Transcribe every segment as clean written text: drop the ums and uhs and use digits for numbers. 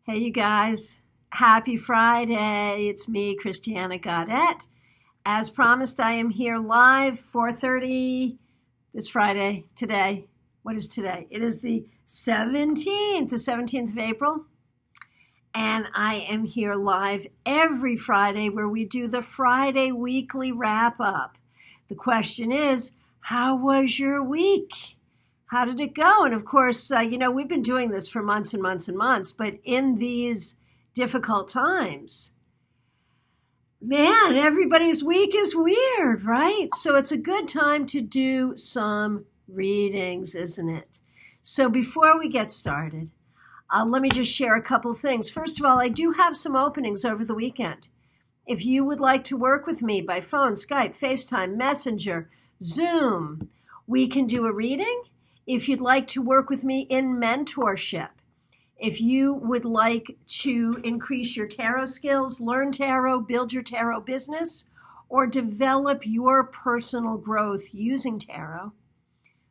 Hey, you guys. Happy Friday. It's me, Christiana Gaudet. As promised, I am here live 4:30 this Friday, today. What is today? It is the 17th of April. And I am here live every Friday where we do the Friday weekly wrap up. The question is, how was your week? How did it go? And of course, we've been doing this for months and months and months, but in these difficult times, man, everybody's week is weird, right? So it's a good time to do some readings, isn't it? So before we get started, let me just share a couple things. First of all, I do have some openings over the weekend. If you would like to work with me by phone, Skype, FaceTime, Messenger, Zoom, we can do a reading. If you'd like to work with me in mentorship, if you would like to increase your tarot skills, learn tarot, build your tarot business, or develop your personal growth using tarot,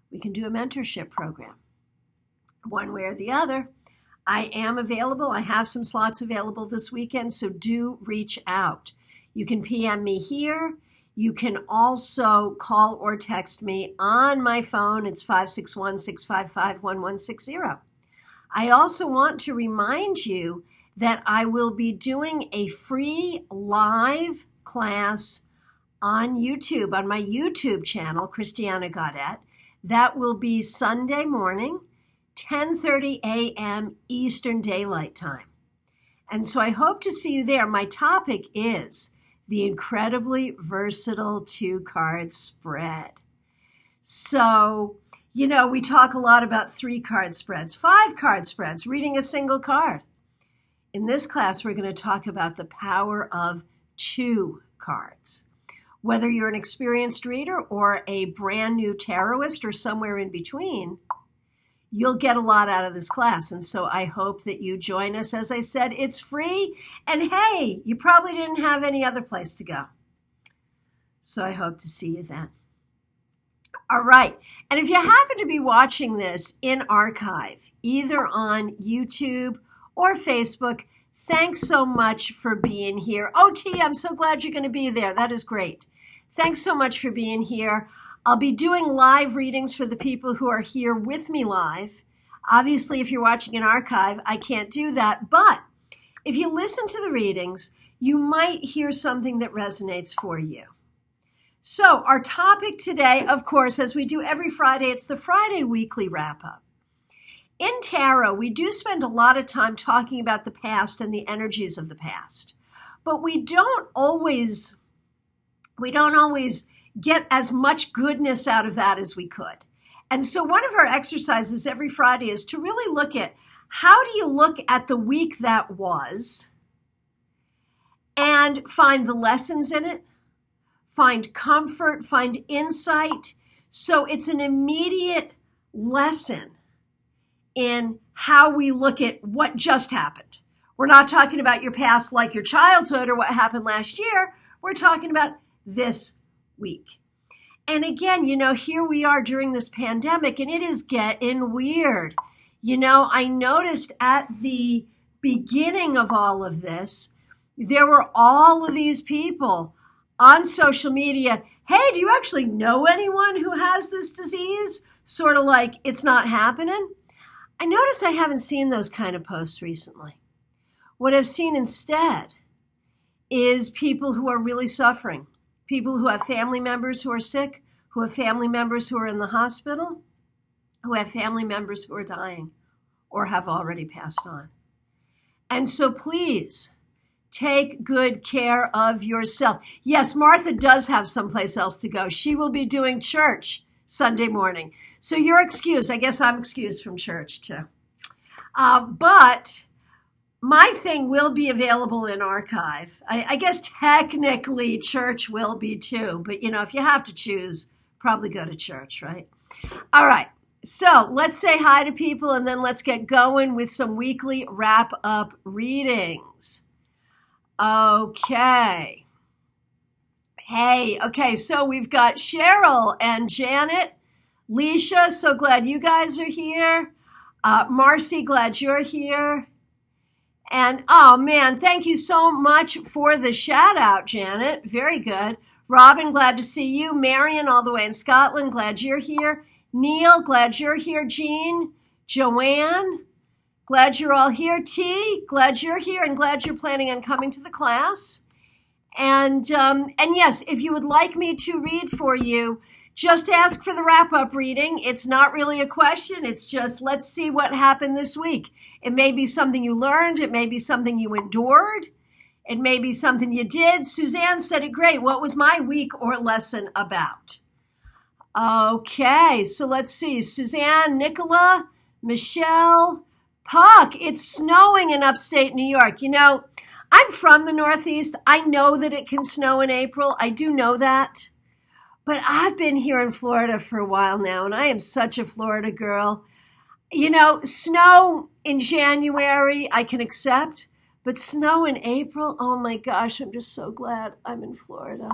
we can do a mentorship program. One way or the other, I am available. I have some slots available this weekend, so do reach out. You can PM me here. You can also call or text me on my phone. It's 561-655-1160. I also want to remind you that I will be doing a free live class on YouTube, on my YouTube channel, Christiana Gaudet. That will be Sunday morning, 10:30 a.m. Eastern Daylight Time. And so I hope to see you there. My topic is the incredibly versatile two-card spread. So, we talk a lot about 3-card spreads, 5-card spreads, reading a single card. In this class, we're going to talk about the power of 2 cards. Whether you're an experienced reader or a brand new tarotist or somewhere in between, you'll get a lot out of this class. And so I hope that you join us. As I said, it's free. And hey, you probably didn't have any other place to go. So I hope to see you then. All right. And if you happen to be watching this in archive, either on YouTube or Facebook, thanks so much for being here. OT, I'm so glad you're going to be there. That is great. Thanks so much for being here. I'll be doing live readings for the people who are here with me live. Obviously, if you're watching an archive, I can't do that. But if you listen to the readings, you might hear something that resonates for you. So our topic today, of course, as we do every Friday, it's the Friday weekly wrap-up. In tarot, we do spend a lot of time talking about the past and the energies of the past. But we don't always get as much goodness out of that as we could. And so one of our exercises every Friday is to really look at how do you look at the week that was and find the lessons in it, find comfort, find insight. So it's an immediate lesson in how we look at what just happened. We're not talking about your past like your childhood or what happened last year. We're talking about this week. And again, here we are during this pandemic and it is getting weird. I noticed at the beginning of all of this, there were all of these people on social media. Hey, do you actually know anyone who has this disease? Sort of like it's not happening. I notice I haven't seen those kind of posts recently. What I've seen instead is people who are really suffering. People who have family members who are sick, who have family members who are in the hospital, who have family members who are dying or have already passed on. And so please take good care of yourself. Yes, Martha does have someplace else to go. She will be doing church Sunday morning. So you're excused. I guess I'm excused from church too. But my thing will be available in archive. I guess technically church will be too, but if you have to choose, probably go to church, right? All right, so let's say hi to people and then let's get going with some weekly wrap-up readings. Okay. Hey, okay, so we've got Cheryl and Janet, Leisha, so glad you guys are here. Marcy, glad you're here. And oh man, thank you so much for the shout out, Janet. Very good. Robin, glad to see you. Marion, all the way in Scotland, glad you're here. Neil, glad you're here. Jean, Joanne, glad you're all here. T, glad you're here and glad you're planning on coming to the class. And yes, if you would like me to read for you, just ask for the wrap-up reading. It's not really a question. It's just, let's see what happened this week. It may be something you learned. It may be something you endured. It may be something you did. Suzanne said it great. What was my week or lesson about? Okay, so let's see. Suzanne, Nicola, Michelle, Puck. It's snowing in upstate New York. You know, I'm from the Northeast. I know that it can snow in April. I do know that. But I've been here in Florida for a while now, and I am such a Florida girl. You know, snow in January, I can accept. But snow in April, oh my gosh, I'm just so glad I'm in Florida.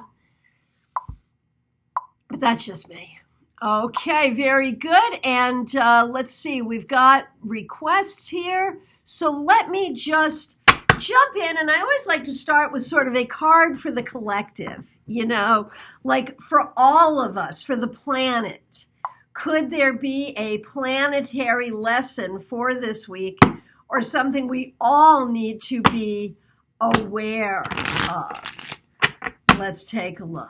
But that's just me. Okay, very good. And let's see, we've got requests here. So let me just jump in. And I always like to start with sort of a card for the collective, you know, like for all of us, for the planet. Could there be a planetary lesson for this week or something we all need to be aware of? Let's take a look.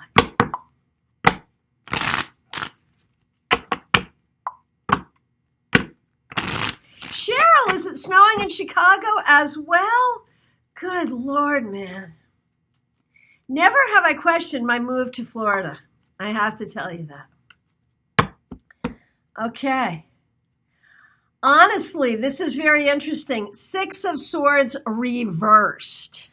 Cheryl, is it snowing in Chicago as well? Good Lord, man. Never have I questioned my move to Florida. I have to tell you that. Okay. Honestly, this is very interesting. Six of Swords reversed.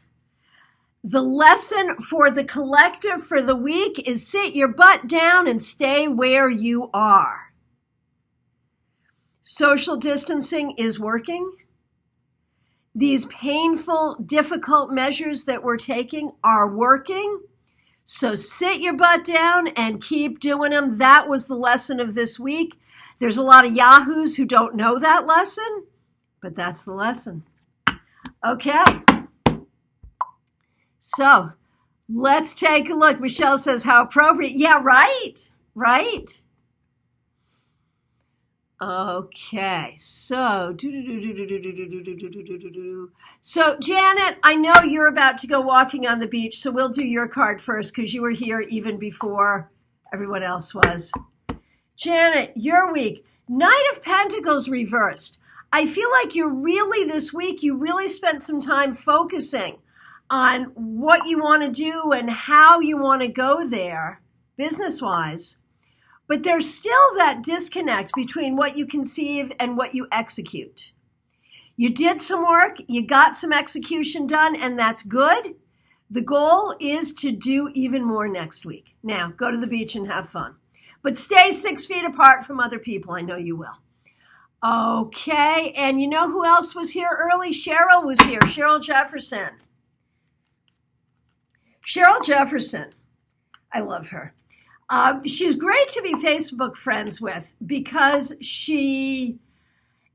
The lesson for the collective for the week is sit your butt down and stay where you are. Social distancing is working. These painful, difficult measures that we're taking are working. So sit your butt down and keep doing them. That was the lesson of this week. There's a lot of yahoos who don't know that lesson, but that's the lesson. Okay. So let's take a look. Michelle says, how appropriate. Yeah, right. Right. Okay, so Janet, I know you're about to go walking on the beach, so we'll do your card first because you were here even before everyone else was. Janet, your week, Knight of Pentacles reversed. I feel like this week, you really spent some time focusing on what you want to do and how you want to go there, business-wise. But there's still that disconnect between what you conceive and what you execute. You did some work, you got some execution done, and that's good. The goal is to do even more next week. Now, go to the beach and have fun. But stay 6 feet apart from other people. I know you will. Okay, and you know who else was here early? Cheryl was here. Cheryl Jefferson. Cheryl Jefferson. I love her. She's great to be Facebook friends with because she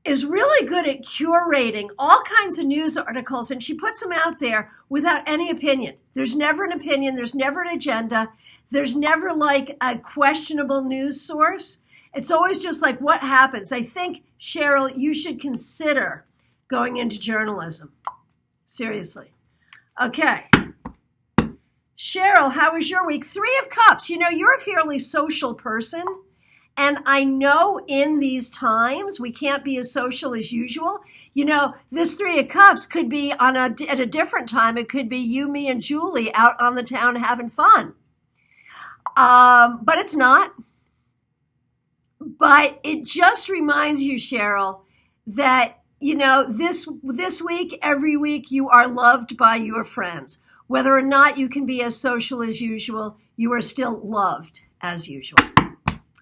is really good at curating all kinds of news articles, and she puts them out there without any opinion. There's never an opinion. There's never an agenda. There's never like a questionable news source. It's always just like what happens. I think, Cheryl, you should consider going into journalism. Seriously. Okay. Cheryl, how was your week? 3 of Cups. You know, you're a fairly social person. And I know in these times, we can't be as social as usual. You know, this 3 of Cups could be at a different time. It could be you, me, and Julie out on the town having fun. But it's not. But it just reminds you, Cheryl, that, you know, this week, every week, you are loved by your friends. Whether or not you can be as social as usual, you are still loved as usual.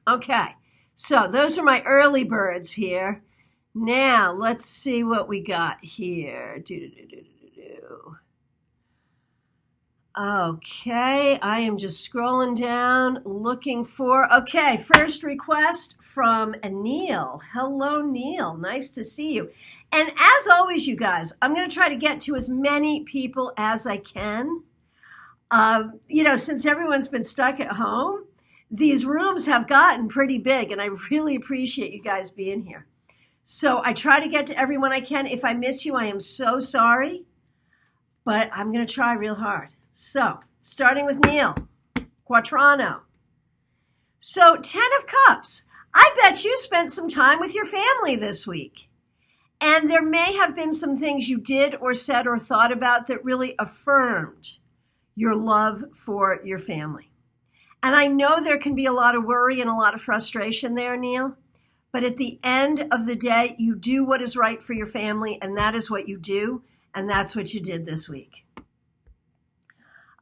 Okay, so those are my early birds here. Now, let's see what we got here. Okay, I am just scrolling down, looking for, okay, first request from Neil. Hello, Neil. Nice to see you. And as always, you guys, I'm going to try to get to as many people as I can. Since everyone's been stuck at home, these rooms have gotten pretty big, and I really appreciate you guys being here. So I try to get to everyone I can. If I miss you, I am so sorry, but I'm going to try real hard. So, starting with Neil, Quattrano. So, 10 of Cups. I bet you spent some time with your family this week. And there may have been some things you did or said or thought about that really affirmed your love for your family. And I know there can be a lot of worry and a lot of frustration there, Neil. But at the end of the day, you do what is right for your family, and that is what you do, and that's what you did this week.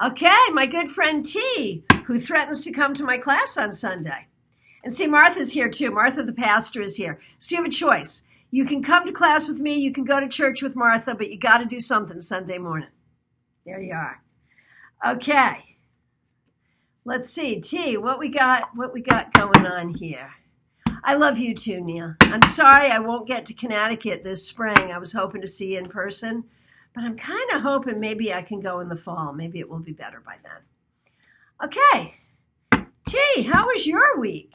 Okay, my good friend T, who threatens to come to my class on Sunday. And see, Martha's here too. Martha, the pastor, is here. So you have a choice. You can come to class with me, you can go to church with Martha, but you got to do something Sunday morning. There you are. Okay. Let's see, T, what we got going on here? I love you too, Neil. I'm sorry I won't get to Connecticut this spring. I was hoping to see you in person, but I'm kind of hoping maybe I can go in the fall. Maybe it will be better by then. Okay. T, how was your week?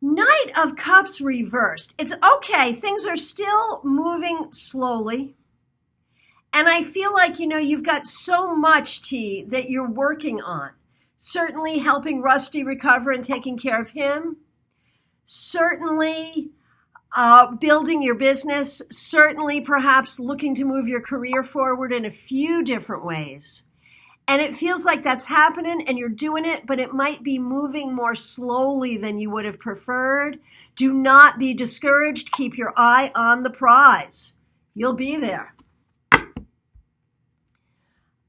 Knight of Cups reversed. It's okay. Things are still moving slowly. And I feel like, you've got so much, T, that you're working on. Certainly helping Rusty recover and taking care of him. Certainly building your business. Certainly perhaps looking to move your career forward in a few different ways. And it feels like that's happening and you're doing it, but it might be moving more slowly than you would have preferred. Do not be discouraged. Keep your eye on the prize. You'll be there.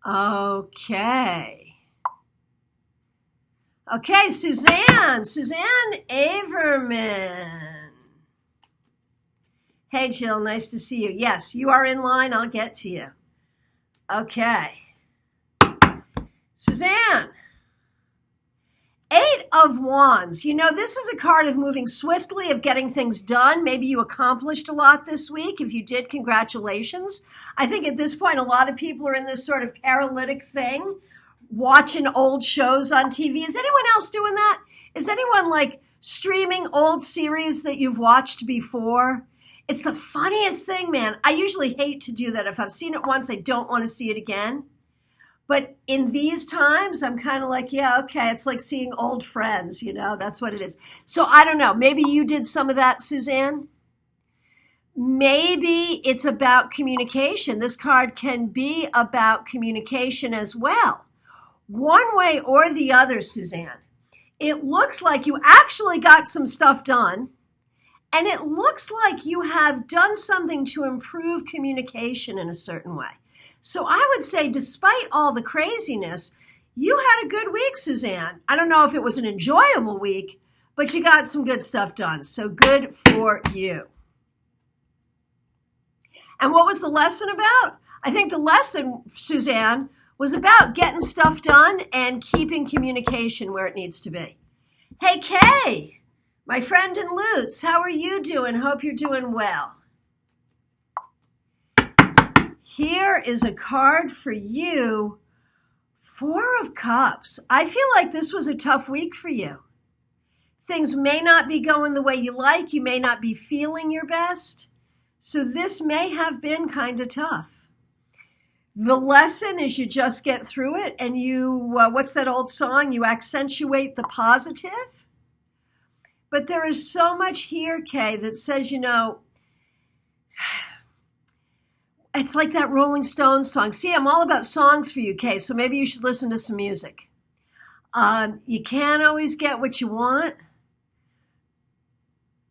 Okay, Suzanne Averman. Hey, Jill, nice to see you. Yes, you are in line. I'll get to you. Okay. Suzanne, 8 of Wands. This is a card of moving swiftly, of getting things done. Maybe you accomplished a lot this week. If you did, congratulations. I think at this point, a lot of people are in this sort of paralytic thing, watching old shows on TV. Is anyone else doing that? Is anyone streaming old series that you've watched before? It's the funniest thing, man. I usually hate to do that. If I've seen it once, I don't want to see it again. But in these times, I'm kind of like, yeah, okay, it's like seeing old friends, that's what it is. So I don't know, maybe you did some of that, Suzanne? Maybe it's about communication. This card can be about communication as well. One way or the other, Suzanne, it looks like you actually got some stuff done, and it looks like you have done something to improve communication in a certain way. So I would say, despite all the craziness, you had a good week, Suzanne. I don't know if it was an enjoyable week, but you got some good stuff done. So good for you. And what was the lesson about? I think the lesson, Suzanne, was about getting stuff done and keeping communication where it needs to be. Hey, Kay, my friend in Lutz, how are you doing? Hope you're doing well. Here is a card for you, 4 of Cups. I feel like this was a tough week for you. Things may not be going the way you like. You may not be feeling your best. So this may have been kind of tough. The lesson is you just get through it and you, what's that old song? You accentuate the positive. But there is so much here, Kay, that says, it's like that Rolling Stones song. See, I'm all about songs for you, Kay, so maybe you should listen to some music. You can't always get what you want,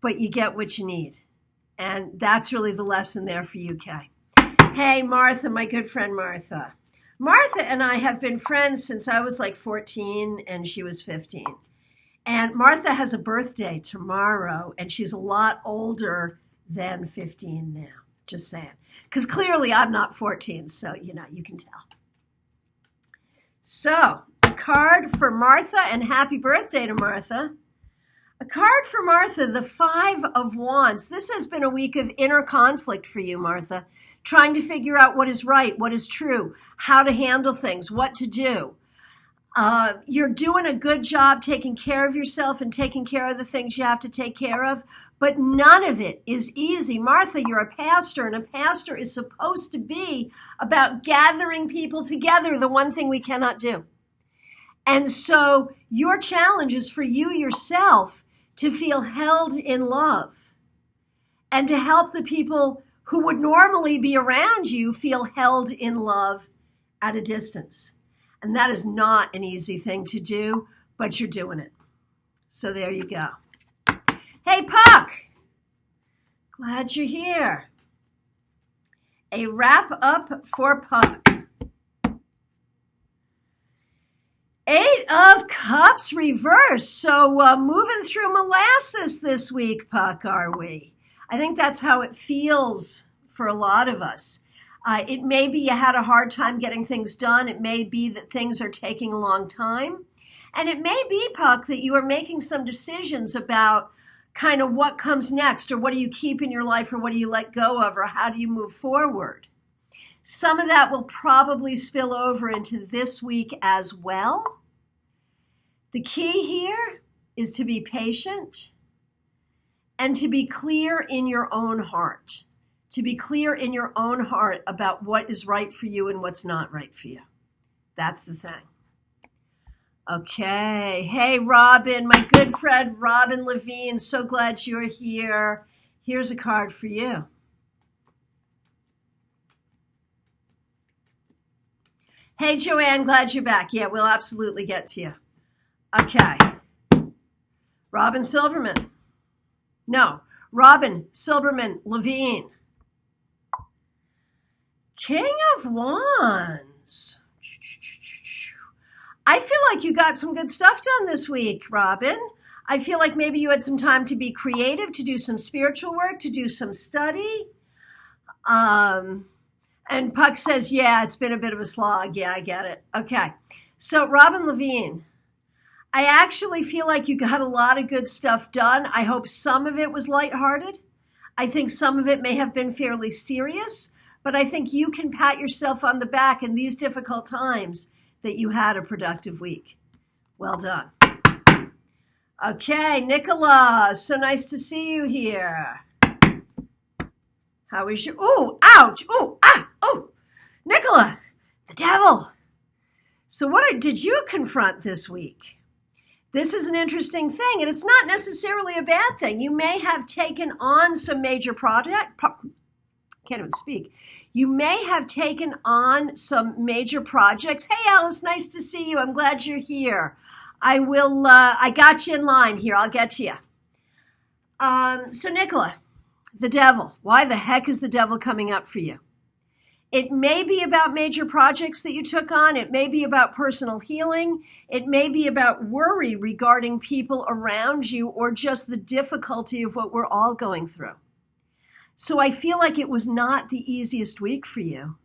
but you get what you need. And that's really the lesson there for you, Kay. Hey, Martha, my good friend Martha. Martha and I have been friends since I was 14 and she was 15. And Martha has a birthday tomorrow, and she's a lot older than 15 now. Just saying. Because clearly I'm not 14, so, you can tell. So, a card for Martha, and happy birthday to Martha. A card for Martha, the Five of Wands. This has been a week of inner conflict for you, Martha, trying to figure out what is right, what is true, how to handle things, what to do. You're doing a good job taking care of yourself and taking care of the things you have to take care of, but none of it is easy. Martha, you're a pastor, and a pastor is supposed to be about gathering people together, the one thing we cannot do. And so your challenge is for you yourself to feel held in love and to help the people who would normally be around you feel held in love at a distance. And that is not an easy thing to do, but you're doing it. So there you go. Hey, Puck. Glad you're here. A wrap up for Puck. Eight of Cups reversed. So moving through molasses this week, Puck, are we? I think that's how it feels for a lot of us. It may be you had a hard time getting things done. It may be that things are taking a long time. And it may be, Puck, that you are making some decisions about kind of what comes next, or what do you keep in your life, or what do you let go of, or how do you move forward. Some of that will probably spill over into this week as well. The key here is to be patient and to be clear in your own heart. To be clear in your own heart about what is right for you and what's not right for you. That's the thing. Okay. Hey, Robin, my good friend, Robin Levine. So glad you're here. Here's a card for you. Hey, Joanne, glad you're back. Yeah, we'll absolutely get to you. Okay. Robin Silverman. No, Robin Silverman Levine. King of Wands. I feel like you got some good stuff done this week, Robin. I feel like maybe you had some time to be creative, to do some spiritual work, to do some study. And Puck says, yeah, it's been a bit of a slog. Yeah, I get it. Okay. So Robin Levine, I actually feel like you got a lot of good stuff done. I hope some of it was lighthearted. I think some of it may have been fairly serious. But I think you can pat yourself on the back in these difficult times that you had a productive week. Well done. Okay, Nicola, so nice to see you here. How is your, oh, ouch, oh, ah, oh, Nicola, the devil. So what did you confront this week? This is an interesting thing, and it's not necessarily a bad thing. You may have taken on some major can't even speak. You may have taken on some major projects. Hey, Alice, nice to see you. I'm glad you're here. I got you in line here. I'll get to you. So Nicola, the devil. Why the heck is the devil coming up for you? It may be about major projects that you took on. It may be about personal healing. It may be about worry regarding people around you, or just the difficulty of what we're all going through. So I feel like it was not the easiest week for you,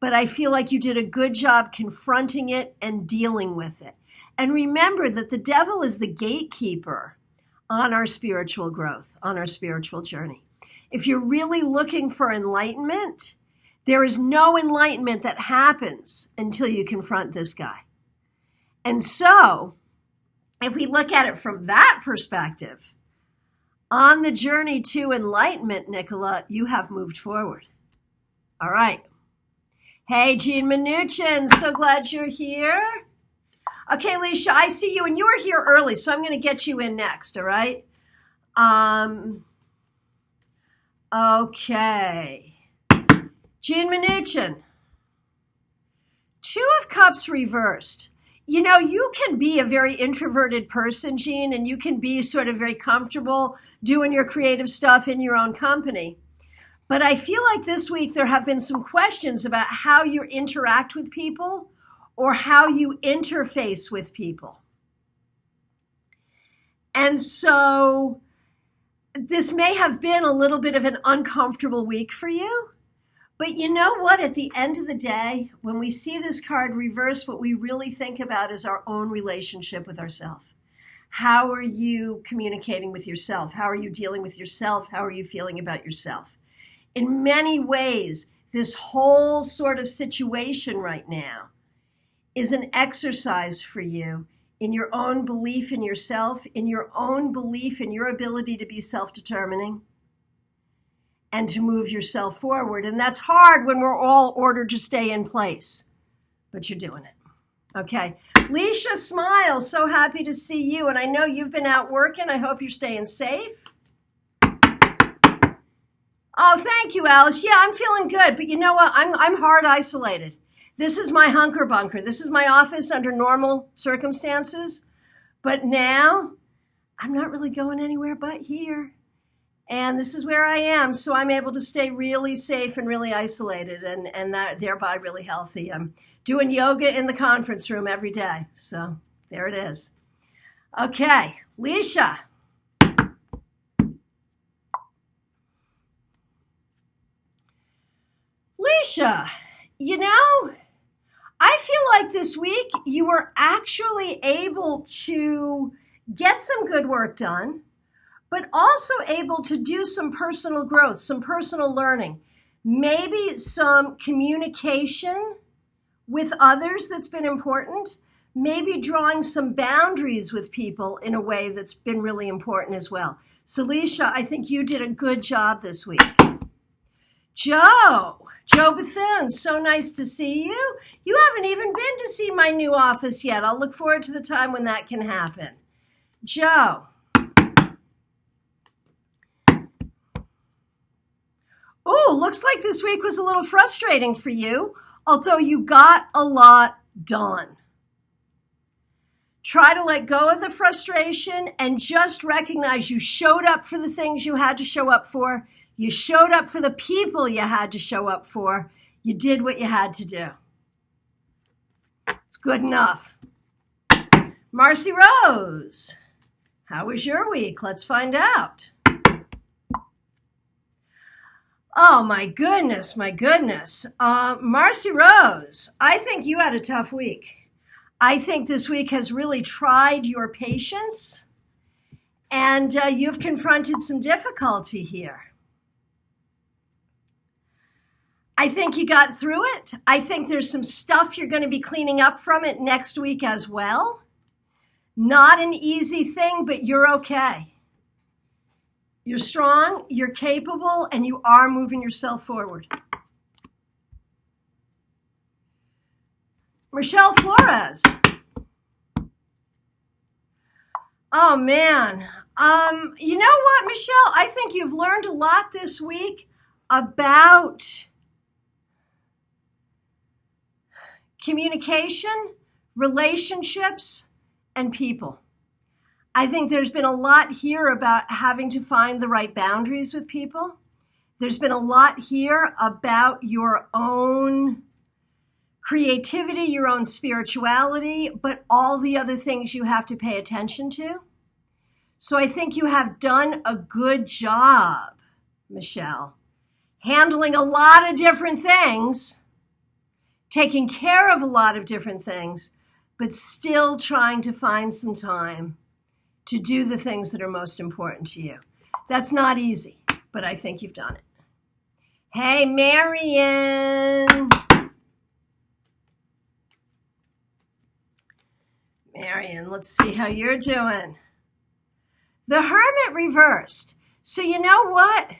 but I feel like you did a good job confronting it and dealing with it. And remember that the devil is the gatekeeper on our spiritual growth, on our spiritual journey. If you're really looking for enlightenment, there is no enlightenment that happens until you confront this guy. And so, if we look at it from that perspective, on the journey to enlightenment, Nicola, you have moved forward. All right. Hey, Jean Mnuchin, so glad you're here. Okay, Alicia, I see you, and you were here early, so I'm going to get you in next, all right? Okay. Jean Mnuchin. Two of Cups reversed. You know, you can be a very introverted person, Jean, and you can be sort of very comfortable doing your creative stuff in your own company. But I feel like this week there have been some questions about how you interact with people or how you interface with people. And so this may have been a little bit of an uncomfortable week for you. But you know what? At the end of the day, when we see this card reverse, what we really think about is our own relationship with ourselves. How are you communicating with yourself? How are you dealing with yourself? How are you feeling about yourself? In many ways, this whole sort of situation right now is an exercise for you in your own belief in yourself, in your own belief in your ability to be self-determining and to move yourself forward. And that's hard when we're all ordered to stay in place, but you're doing it. Okay. Leisha, smile. So happy to see you. And I know you've been out working. I hope you're staying safe. Oh, thank you, Alice. Yeah, I'm feeling good. But you know what? I'm hard isolated. This is my hunker bunker. This is my office under normal circumstances. But now I'm not really going anywhere but here. And this is where I am. So I'm able to stay really safe and really isolated and that thereby really healthy. I'm doing yoga in the conference room every day. So there it is. Okay, Leisha. Leisha, you know, I feel like this week you were actually able to get some good work done, but also able to do some personal growth, some personal learning, maybe some communication with others that's been important, maybe drawing some boundaries with people in a way that's been really important as well. So, Leisha, I think you did a good job this week. Joe Bethune, so nice to see you. You haven't even been to see my new office yet. I'll look forward to the time when that can happen. Joe. Oh, looks like this week was a little frustrating for you, although you got a lot done. Try to let go of the frustration and just recognize you showed up for the things you had to show up for. You showed up for the people you had to show up for. You did what you had to do. It's good enough. Marcy Rose, how was your week? Let's find out. Oh, my goodness. Marcy Rose, I think you had a tough week. I think this week has really tried your patience, and you've confronted some difficulty here. I think you got through it. I think there's some stuff you're going to be cleaning up from it next week as well. Not an easy thing, but you're okay. You're strong, you're capable, and you are moving yourself forward. Michelle Flores. Oh, man. You know what, Michelle? I think you've learned a lot this week about communication, relationships, and people. I think there's been a lot here about having to find the right boundaries with people. There's been a lot here about your own creativity, your own spirituality, but all the other things you have to pay attention to. So I think you have done a good job, Michelle, handling a lot of different things, taking care of a lot of different things, but still trying to find some time to do the things that are most important to you. That's not easy, but I think you've done it. Hey, Marion. Marion, let's see how you're doing. The Hermit reversed. So you know what?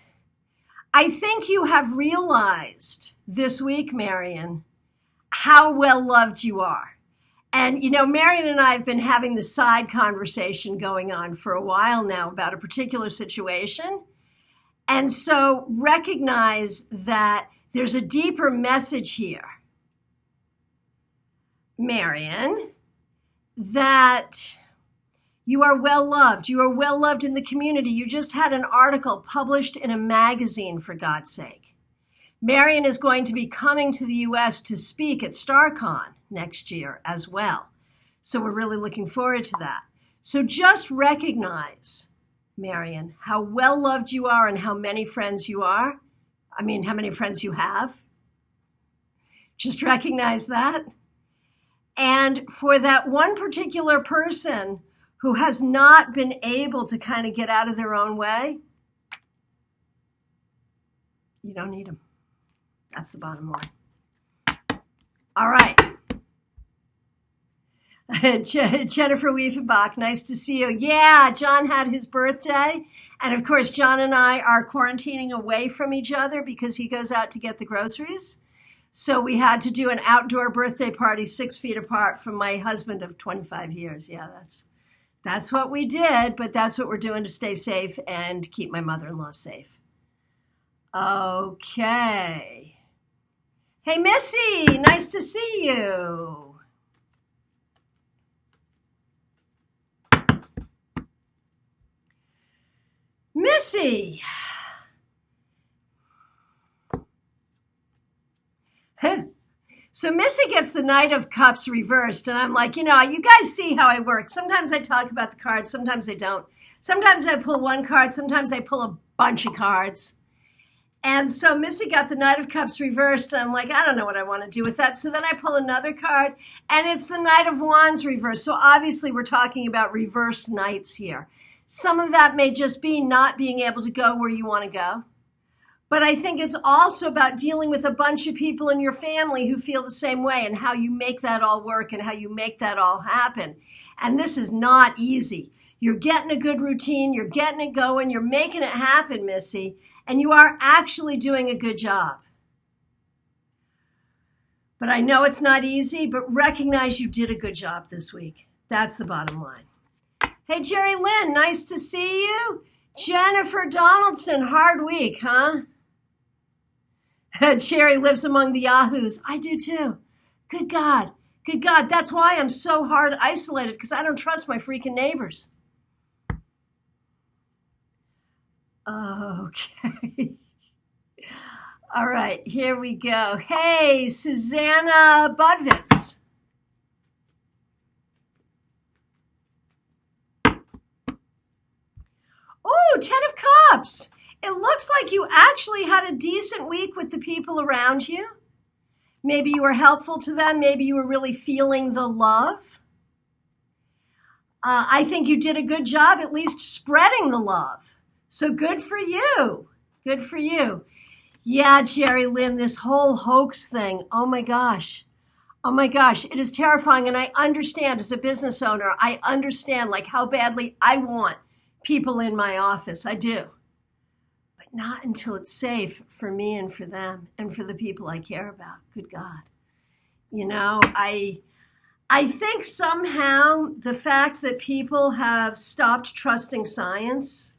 I think you have realized this week, Marion, how well loved you are. And, you know, Marion and I have been having the side conversation going on for a while now about a particular situation. And so recognize that there's a deeper message here, Marion, that you are well loved. You are well loved in the community. You just had an article published in a magazine, for God's sake. Marion is going to be coming to the U.S. to speak at StarCon next year as well. So we're really looking forward to that. So just recognize, Marion, how well loved you are and how many friends you are. I mean, how many friends you have. Just recognize that. And for that one particular person who has not been able to kind of get out of their own way, you don't need them. That's the bottom line. All right. Jennifer Weifenbach, nice to see you. Yeah, John had his birthday. And of course, John and I are quarantining away from each other because he goes out to get the groceries. So we had to do an outdoor birthday party 6 feet apart from my husband of 25 years. Yeah, that's what we did, but that's what we're doing to stay safe and keep my mother-in-law safe. Okay. Hey, Missy, nice to see you. Missy. So Missy gets the Knight of Cups reversed, and I'm like, you guys see how I work. Sometimes I talk about the cards, sometimes I don't. Sometimes I pull one card, sometimes I pull a bunch of cards. And so Missy got the Knight of Cups reversed, and I'm like, I don't know what I want to do with that. So then I pull another card, and it's the Knight of Wands reversed. So obviously we're talking about reversed knights here. Some of that may just be not being able to go where you want to go. But I think it's also about dealing with a bunch of people in your family who feel the same way and how you make that all work and how you make that all happen. And this is not easy. You're getting a good routine. You're getting it going. You're making it happen, Missy. And you are actually doing a good job. But I know it's not easy, but recognize you did a good job this week. That's the bottom line. Hey, Jerry Lynn, nice to see you. Jennifer Donaldson, hard week, huh? Jerry lives among the Yahoos. I do too. Good God. Good God. That's why I'm so hard isolated, because I don't trust my freaking neighbors. Okay. All right, here we go. Hey, Susanna Budvitz. Oh, 10 of Cups. It looks like you actually had a decent week with the people around you. Maybe you were helpful to them. Maybe you were really feeling the love. I think you did a good job at least spreading the love. So good for you. Good for you. Yeah, Jerry Lynn, this whole hoax thing. Oh my gosh. Oh my gosh. It is terrifying. And I understand as a business owner, I understand like how badly I want people in my office. I do. But not until it's safe for me and for them and for the people I care about. Good God. I think somehow the fact that people have stopped trusting science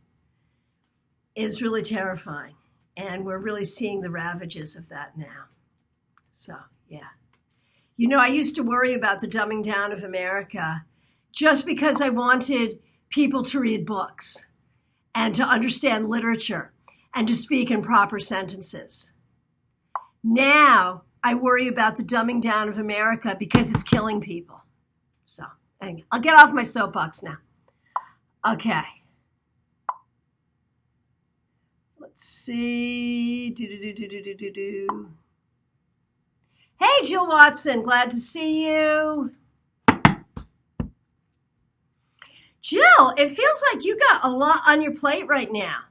is really terrifying. And we're really seeing the ravages of that now. So, yeah. I used to worry about the dumbing down of America just because I wanted people to read books and to understand literature and to speak in proper sentences. Now, I worry about the dumbing down of America because it's killing people. So, anyway, I'll get off my soapbox now. Okay. Let's see. Hey, Jill Watson, glad to see you. Jill, it feels like you got a lot on your plate right now.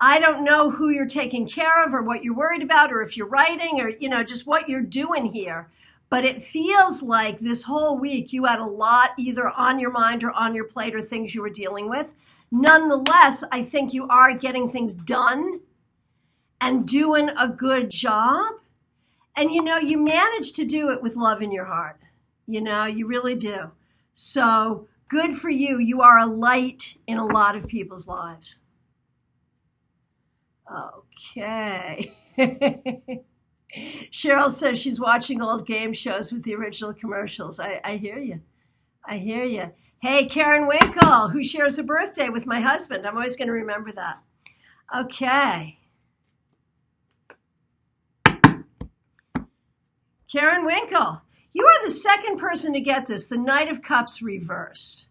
I don't know who you're taking care of or what you're worried about or if you're writing or, just what you're doing here. But it feels like this whole week you had a lot either on your mind or on your plate or things you were dealing with. Nonetheless, I think you are getting things done and doing a good job. And, you manage to do it with love in your heart. You really do. So good for you. You are a light in a lot of people's lives. Okay. Cheryl says she's watching old game shows with the original commercials. I hear you. I hear you. Hey, Karen Winkle, who shares a birthday with my husband. I'm always going to remember that. Okay. Karen Winkle, you are the second person to get this, the Knight of Cups reversed.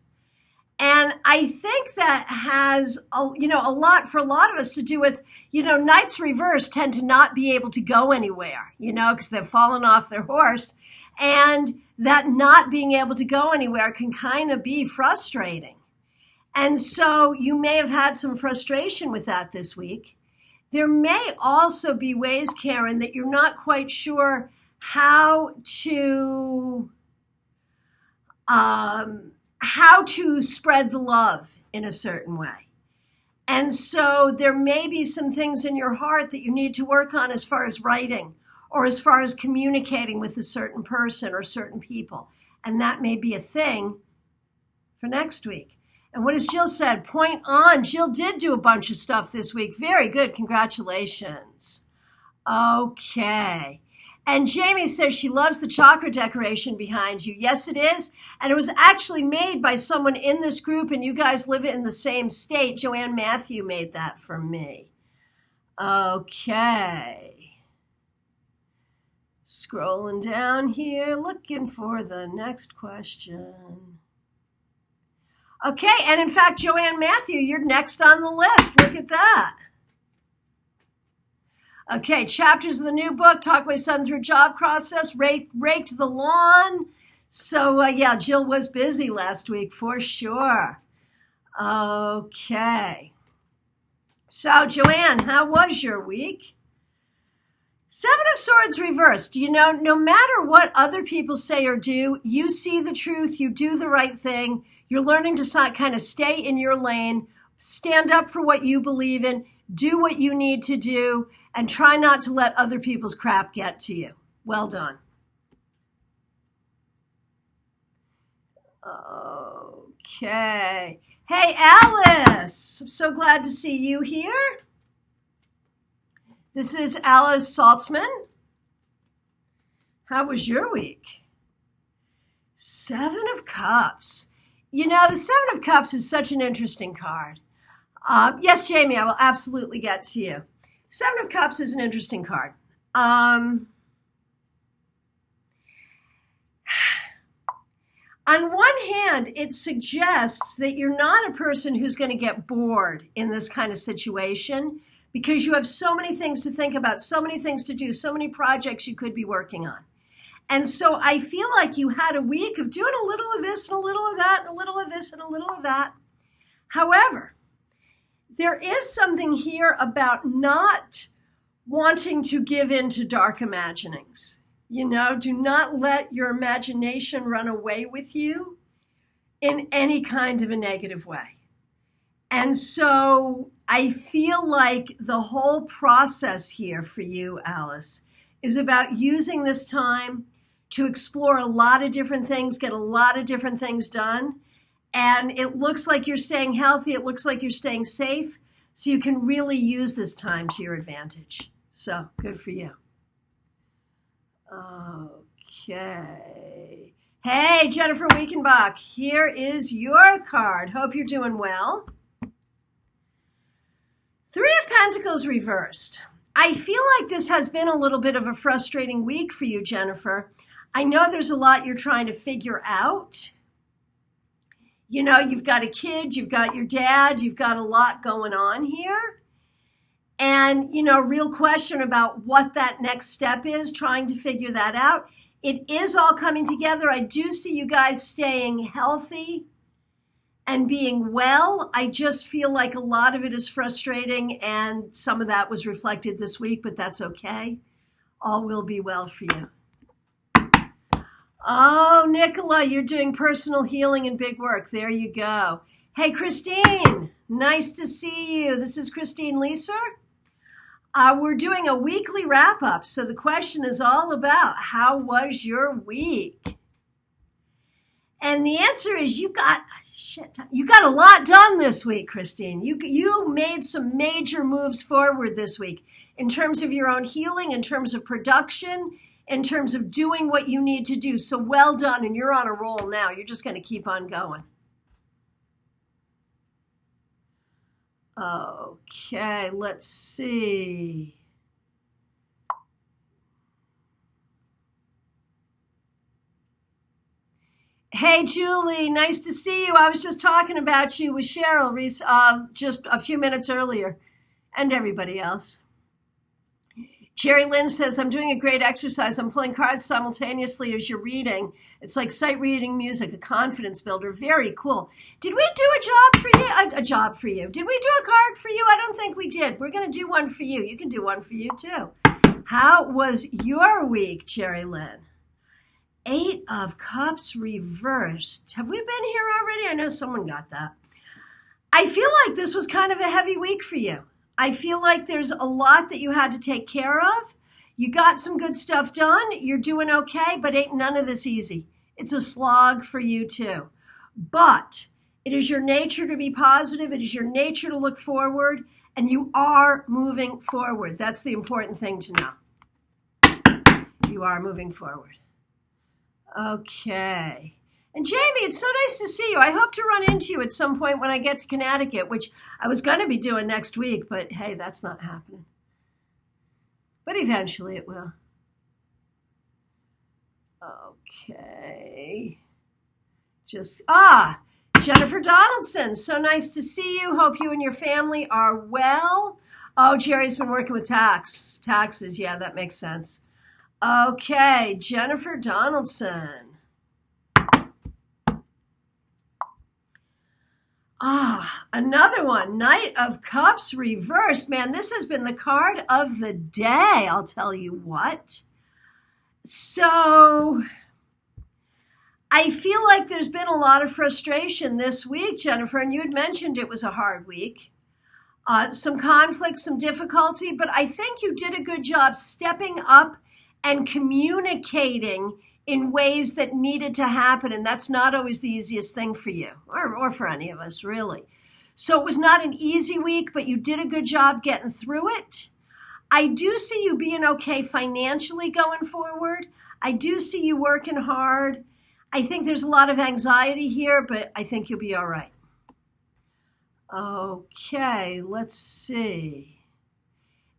And I think that has, a lot for a lot of us to do with, knights reversed tend to not be able to go anywhere, because they've fallen off their horse. And that not being able to go anywhere can kind of be frustrating. And so you may have had some frustration with that this week. There may also be ways, Karen, that you're not quite sure how to spread the love in a certain way. And so there may be some things in your heart that you need to work on as far as writing or as far as communicating with a certain person or certain people. And that may be a thing for next week. And what has Jill said? Point on. Jill did do a bunch of stuff this week. Very good. Congratulations. Okay. And Jamie says she loves the chakra decoration behind you. Yes, it is. And it was actually made by someone in this group, and you guys live in the same state. Joanne Matthew made that for me. Okay. Scrolling down here, looking for the next question. Okay, and in fact, Joanne Matthew, you're next on the list. Look at that. Okay, chapters of the new book, talk my son through job process, raked the lawn. So, yeah, Jill was busy last week for sure. Okay. So, Joanne, how was your week? Seven of Swords reversed. You know, no matter what other people say or do, you see the truth, you do the right thing. You're learning to kind of stay in your lane, stand up for what you believe in, do what you need to do, and try not to let other people's crap get to you. Well done. Okay. Hey, Alice. I'm so glad to see you here. This is Alice Saltzman. How was your week? Seven of Cups. You know, the Seven of Cups is such an interesting card. Yes, Jamie, I will absolutely get to you. Seven of Cups is an interesting card. On one hand, it suggests that you're not a person who's going to get bored in this kind of situation because you have so many things to think about, so many things to do, so many projects you could be working on. And so I feel like you had a week of doing a little of this and a little of that and a little of this and a little of that. However, there is something here about not wanting to give in to dark imaginings. You know, do not let your imagination run away with you in any kind of a negative way. And so I feel like the whole process here for you, Alice, is about using this time to explore a lot of different things, get a lot of different things done. And it looks like you're staying healthy. It looks like you're staying safe. So you can really use this time to your advantage. So good for you. Okay. Hey, Jennifer Weekenbach, here is your card. Hope you're doing well. Three of Pentacles reversed. I feel like this has been a little bit of a frustrating week for you, Jennifer. I know there's a lot you're trying to figure out. You know, you've got a kid, you've got your dad, you've got a lot going on here. And, you know, real question about what that next step is, trying to figure that out. It is all coming together. I do see you guys staying healthy and being well. I just feel like a lot of it is frustrating, and some of that was reflected this week, but that's okay. All will be well for you. Oh, Nicola, you're doing personal healing and big work. There you go. Hey, Christine, nice to see you. This is Christine Leeser. We're doing a weekly wrap-up, so the question is all about how was your week? And the answer is you got a lot done this week, Christine. You made some major moves forward this week in terms of your own healing, in terms of production, in terms of doing what you need to do. So well done, and you're on a roll now. You're just going to keep on going. Okay, let's see. Hey, Julie, nice to see you. I was just talking about you with Cheryl just a few minutes earlier, and everybody else. Jerry Lynn says, I'm doing a great exercise. I'm pulling cards simultaneously as you're reading. It's like sight reading music, a confidence builder. Very cool. Did we do a job for you? A job for you. Did we do a card for you? I don't think we did. We're going to do one for you. You can do one for you too. How was your week, Jerry Lynn? 8 of Cups reversed. Have we been here already? I know someone got that. I feel like this was kind of a heavy week for you. I feel like there's a lot that you had to take care of. You got some good stuff done. You're doing okay, but ain't none of this easy. It's a slog for you too. But it is your nature to be positive. It is your nature to look forward, and you are moving forward. That's the important thing to know. You are moving forward. Okay. And Jamie, it's so nice to see you. I hope to run into you at some point when I get to Connecticut, which I was going to be doing next week, but hey, that's not happening. But eventually it will. Okay. Jennifer Donaldson, so nice to see you. Hope you and your family are well. Oh, Jerry's been working with taxes. Yeah, that makes sense. Okay, Jennifer Donaldson. Another one, Knight of Cups reversed. Man, this has been the card of the day, I'll tell you what. So I feel like there's been a lot of frustration this week, Jennifer, and you had mentioned it was a hard week. Some conflict, some difficulty, but I think you did a good job stepping up and communicating in ways that needed to happen, and that's not always the easiest thing for you, or for any of us, really. So it was not an easy week, but you did a good job getting through it. I do see you being okay financially going forward. I do see you working hard. I think there's a lot of anxiety here, but I think you'll be all right. Okay, let's see.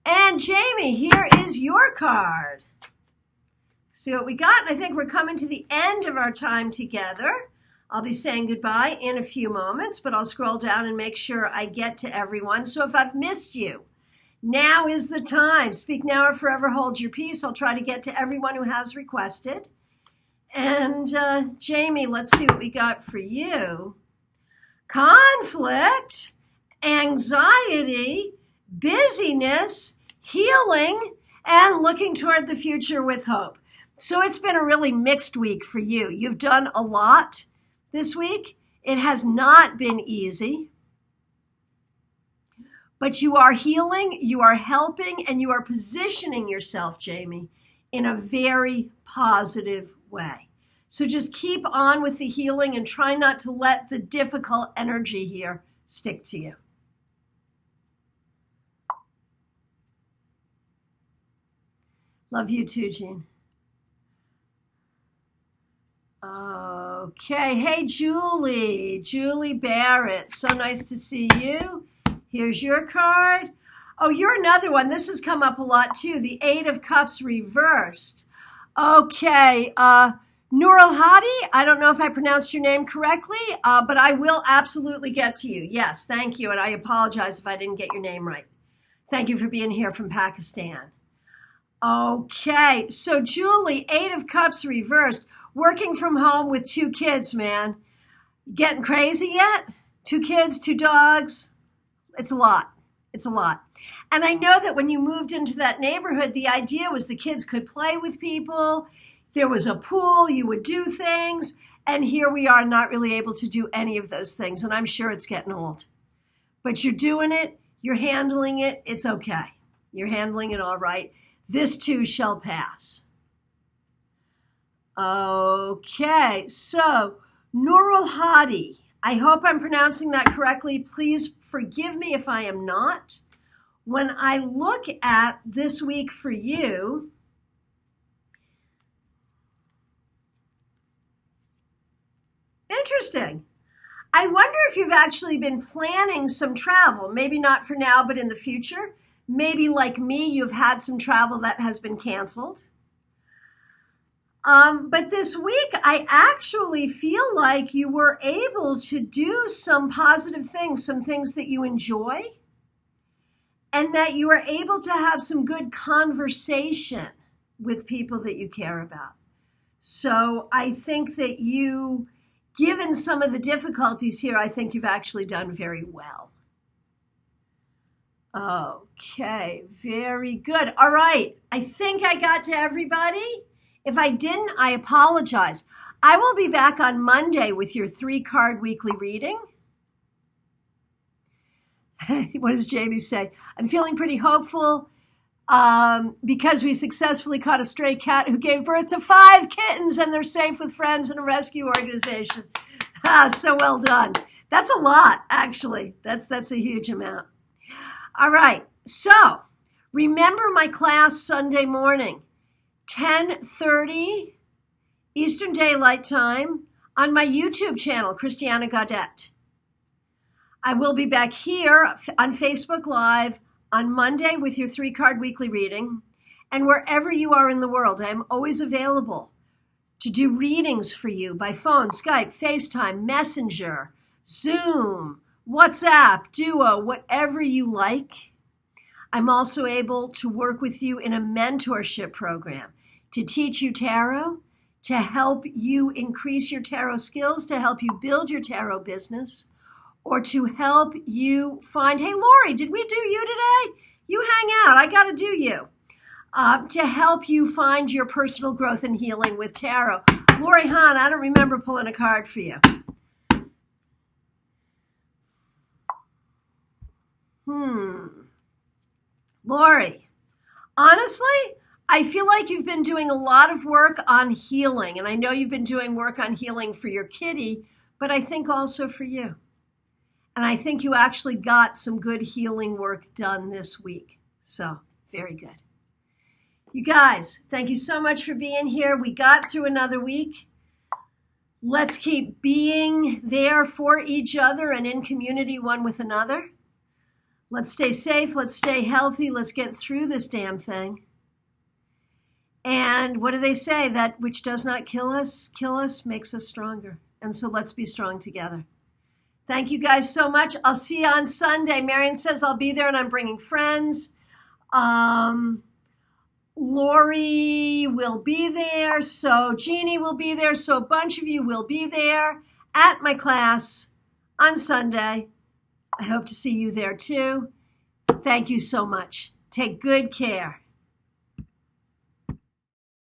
And Jamie, here is your card. See what we got? I think we're coming to the end of our time together. I'll be saying goodbye in a few moments, but I'll scroll down and make sure I get to everyone. So if I've missed you, now is the time. Speak now or forever hold your peace. I'll try to get to everyone who has requested. And Jamie, let's see what we got for you. Conflict, anxiety, busyness, healing, and looking toward the future with hope. So it's been a really mixed week for you. You've done a lot this week. It has not been easy. But you are healing, you are helping, and you are positioning yourself, Jamie, in a very positive way. So just keep on with the healing and try not to let the difficult energy here stick to you. Love you too, Jean. Okay. Hey, Julie Barrett. So nice to see you. Here's your card. Oh, you're another one. This has come up a lot too. The 8 of Cups reversed. Okay. Nurul Hadi, I don't know if I pronounced your name correctly, but I will absolutely get to you. Yes, thank you. And I apologize if I didn't get your name right. Thank you for being here from Pakistan. Okay. So Julie, 8 of Cups reversed. Working from home with 2 kids, man. Getting crazy yet? 2 kids, 2 dogs. It's a lot. It's a lot. And I know that when you moved into that neighborhood, the idea was the kids could play with people. There was a pool. You would do things. And here we are not really able to do any of those things. And I'm sure it's getting old. But you're doing it. You're handling it. It's okay. You're handling it all right. This too shall pass. Okay, so Nurul Hadi, I hope I'm pronouncing that correctly. Please forgive me if I am not. When I look at this week for you, interesting. I wonder if you've actually been planning some travel, maybe not for now, but in the future. Maybe like me, you've had some travel that has been canceled. But this week, I actually feel like you were able to do some positive things, some things that you enjoy. and that you are able to have some good conversation with people that you care about. So I think that you, given some of the difficulties here, I think you've actually done very well. Okay, very good. All right, I think I got to everybody. If I didn't, I apologize. I will be back on Monday with your 3-card weekly reading. What does Jamie say? I'm feeling pretty hopeful because we successfully caught a stray cat who gave birth to 5 kittens and they're safe with friends in a rescue organization. So well done. That's a lot, actually. That's a huge amount. All right. So remember my class Sunday morning, 10:30 Eastern Daylight Time on my YouTube channel, Christiana Gaudet. I will be back here on Facebook Live on Monday with your 3-card weekly reading. And wherever you are in the world, I am always available to do readings for you by phone, Skype, FaceTime, Messenger, Zoom, WhatsApp, Duo, whatever you like. I'm also able to work with you in a mentorship program to teach you tarot, to help you increase your tarot skills, to help you build your tarot business, or to help you find, hey, Lori, did we do you today? You hang out. I got to do you. To help you find your personal growth and healing with tarot. Lori Hahn, I don't remember pulling a card for you. Lori, honestly, I feel like you've been doing a lot of work on healing. And I know you've been doing work on healing for your kitty, but I think also for you. And I think you actually got some good healing work done this week. So, very good. You guys, thank you so much for being here. We got through another week. Let's keep being there for each other and in community one with another. Let's stay safe. Let's stay healthy. Let's get through this damn thing. And what do they say? That which does not kill us makes us stronger. And so let's be strong together. Thank you guys so much. I'll see you on Sunday. Marion says I'll be there and I'm bringing friends. Lori will be there. So Jeannie will be there. So a bunch of you will be there at my class on Sunday. I hope to see you there too. Thank you so much. Take good care.